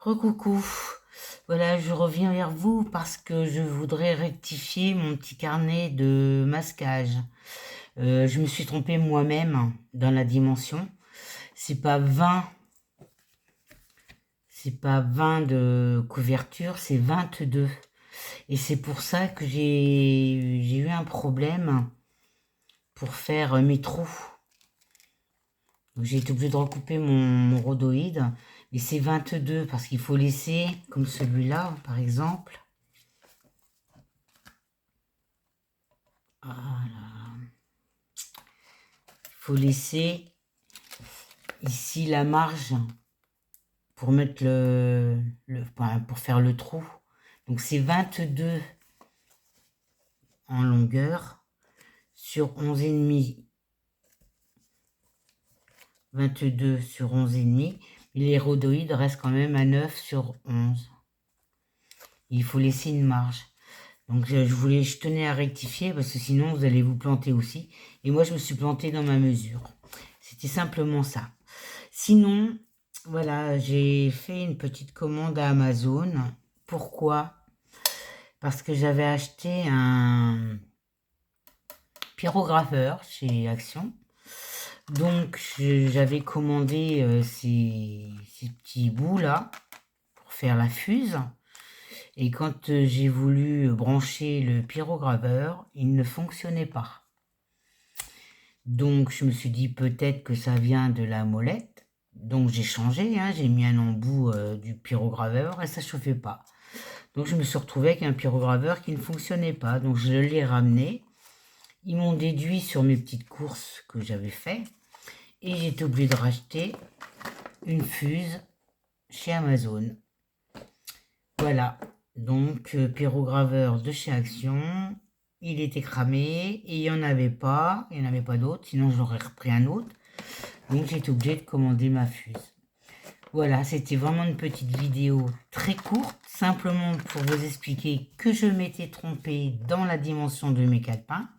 Recoucou, voilà, je reviens vers vous parce que je voudrais rectifier mon petit carnet de masquage. Je me suis trompée moi-même dans la dimension. C'est pas 20, c'est pas 20 de couverture, c'est 22. Et c'est pour ça que j'ai eu un problème pour faire mes trous. Donc j'ai été obligée de recouper mon rhodoïde. Mais c'est 22 parce qu'il faut laisser, comme celui-là par exemple. Voilà. Il faut laisser ici la marge pour mettre pour faire le trou. Donc c'est 22 en longueur sur 11,5. 22 sur 11,5. Mais les rhodoïdes restent quand même à 9 sur 11. Il faut laisser une marge. Donc je tenais à rectifier parce que sinon vous allez vous planter aussi. Et moi je me suis plantée dans ma mesure. C'était simplement ça. Sinon, voilà, j'ai fait une petite commande à Amazon. Pourquoi? Parce que j'avais acheté un pyrographeur chez Action. Donc j'avais commandé ces petits bouts là pour faire la fuse. Et quand j'ai voulu brancher le pyrograveur, il ne fonctionnait pas. Donc je me suis dit peut-être que ça vient de la molette. Donc j'ai changé, hein, j'ai mis un embout du pyrograveur et ça ne chauffait pas. Donc je me suis retrouvée avec un pyrograveur qui ne fonctionnait pas. Donc je l'ai ramené. Ils m'ont déduit sur mes petites courses que j'avais fait. Et j'ai été obligée de racheter une fuse chez Amazon. Voilà. Donc pyrograveur de chez Action. Il était cramé et il n'y en avait pas d'autre, sinon j'aurais repris un autre. Donc j'ai été obligée de commander ma fuse. Voilà, c'était vraiment une petite vidéo très courte, simplement pour vous expliquer que je m'étais trompée dans la dimension de mes calepins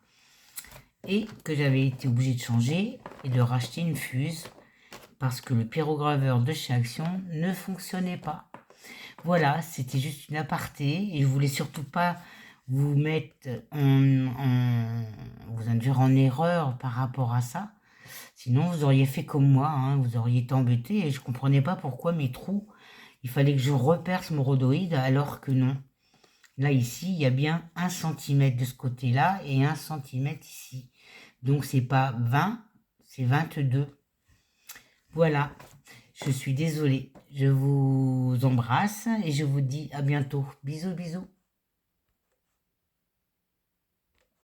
et que j'avais été obligée de changer et de racheter une fuse parce que le pyrograveur de chez Action ne fonctionnait pas. Voilà, c'était juste une aparté et je voulais surtout pas vous mettre vous induire en erreur par rapport à ça. Sinon, vous auriez fait comme moi, hein, vous auriez été embêté et je comprenais pas pourquoi mes trous, il fallait que je reperce mon rhodoïde alors que non. Là, ici, il y a bien 1 cm de ce côté-là et 1 cm ici. Donc, c'est pas 20, c'est 22. Voilà, je suis désolée. Je vous embrasse et je vous dis à bientôt. Bisous, bisous.